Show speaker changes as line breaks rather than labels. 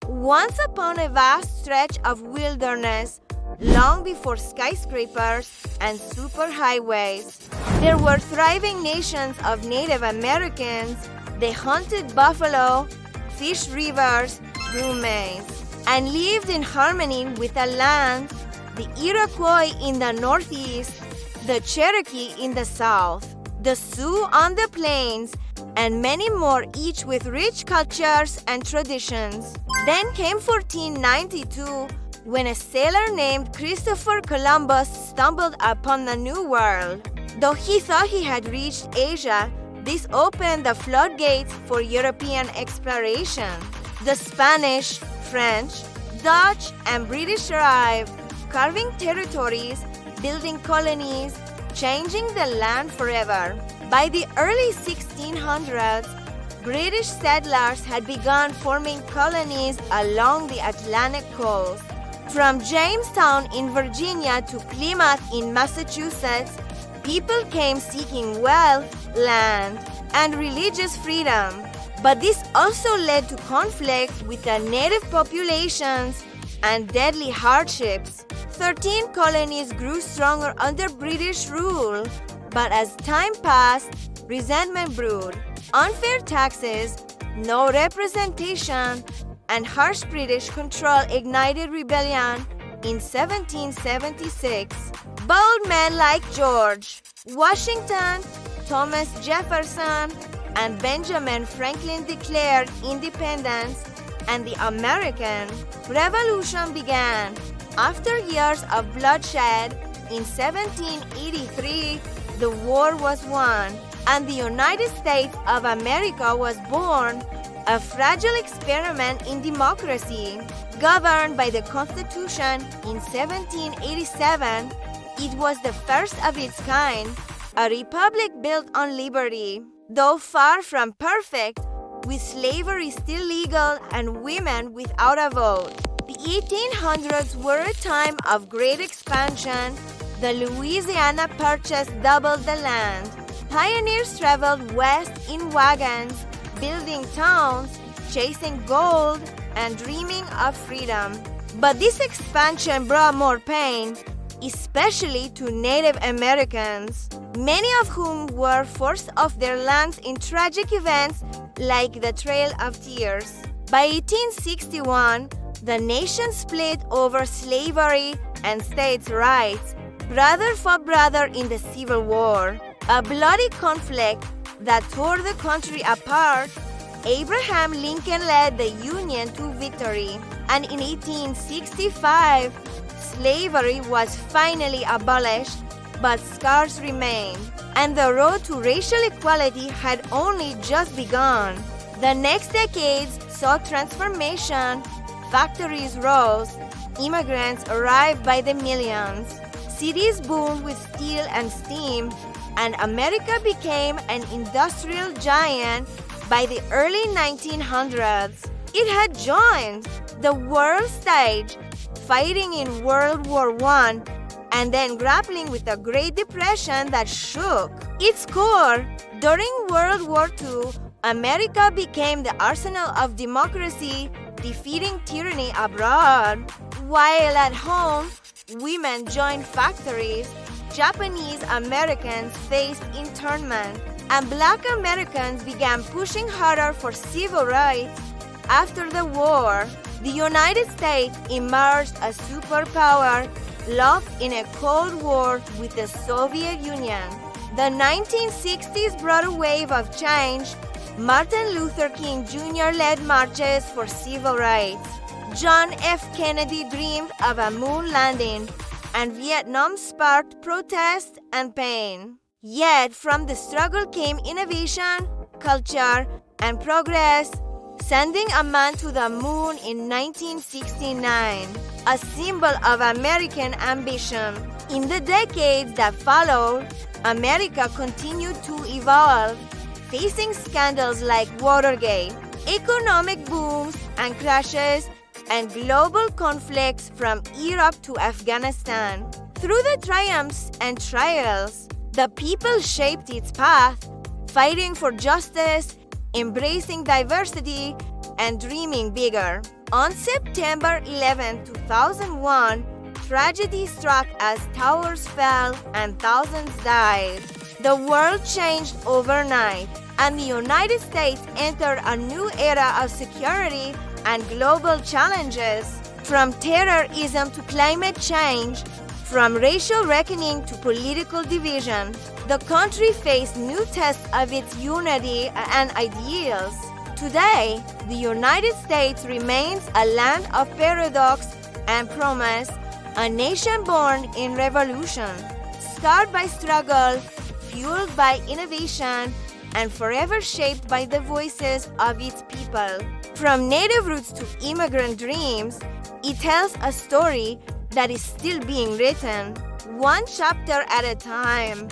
Once upon a vast stretch of wilderness, long before skyscrapers and superhighways, there were thriving nations of Native Americans. They hunted buffalo, fished rivers, grew maize, and lived in harmony with the land. The Iroquois in the northeast, the Cherokee in the south, the Sioux on the plains, and many more, each with rich cultures and traditions. Then came 1492, when a sailor named Christopher Columbus stumbled upon the New World. Though he thought he had reached Asia, this opened the floodgates for European exploration. The Spanish, French, Dutch, and British arrived, carving territories, building colonies, changing the land forever. By the early 1600s, British settlers had begun forming colonies along the Atlantic coast. From Jamestown in Virginia to Plymouth in Massachusetts, people came seeking wealth, land, and religious freedom. But this also led to conflict with the native populations and deadly hardships. 13 colonies grew stronger under British rule, but as time passed, resentment brewed. Unfair taxes, no representation, and harsh British control ignited rebellion in 1776. Bold men like George Washington, Thomas Jefferson, and Benjamin Franklin declared independence, and the American Revolution began. After years of bloodshed, in 1783, the war was won, and the United States of America was born, a fragile experiment in democracy. Governed by the Constitution in 1787, it was the first of its kind, a republic built on liberty. Though far from perfect, with slavery still legal and women without a vote. The 1800s were a time of great expansion. The Louisiana Purchase doubled the land. Pioneers traveled west in wagons, building towns, chasing gold, and dreaming of freedom. But this expansion brought more pain, especially to Native Americans, many of whom were forced off their lands in tragic events like the Trail of Tears. By 1861, the nation split over slavery and states' rights. Brother fought brother in the Civil War, a bloody conflict that tore the country apart. Abraham Lincoln led the Union to victory, and in 1865, slavery was finally abolished, but scars remained, and the road to racial equality had only just begun. The next decades saw transformation. Factories rose, immigrants arrived by the millions, cities boomed with steel and steam, and America became an industrial giant by the early 1900s. It had joined the world stage, fighting in World War I, and then grappling with the Great Depression that shook its core. During World War II, America became the arsenal of democracy, defeating tyranny abroad. While at home, women joined factories, Japanese Americans faced internment, and Black Americans began pushing harder for civil rights. After the war, the United States emerged a superpower, locked in a Cold War with the Soviet Union. The 1960s brought a wave of change. Martin Luther King Jr. led marches for civil rights. John F. Kennedy dreamed of a moon landing, and Vietnam sparked protest and pain. Yet from the struggle came innovation, culture, and progress, sending a man to the moon in 1969, a symbol of American ambition. In the decades that followed, America continued to evolve, facing scandals like Watergate, economic booms and crashes, and global conflicts from Europe to Afghanistan. Through the triumphs and trials, the people shaped its path, fighting for justice, embracing diversity, and dreaming bigger. On September 11, 2001, tragedy struck as towers fell and thousands died. The world changed overnight, and the United States entered a new era of security and global challenges. From terrorism to climate change, from racial reckoning to political division, the country faced new tests of its unity and ideals. Today, the United States remains a land of paradox and promise, a nation born in revolution, scarred by struggle, fueled by innovation, and forever shaped by the voices of its people. From native roots to immigrant dreams, it tells a story that is still being written, one chapter at a time.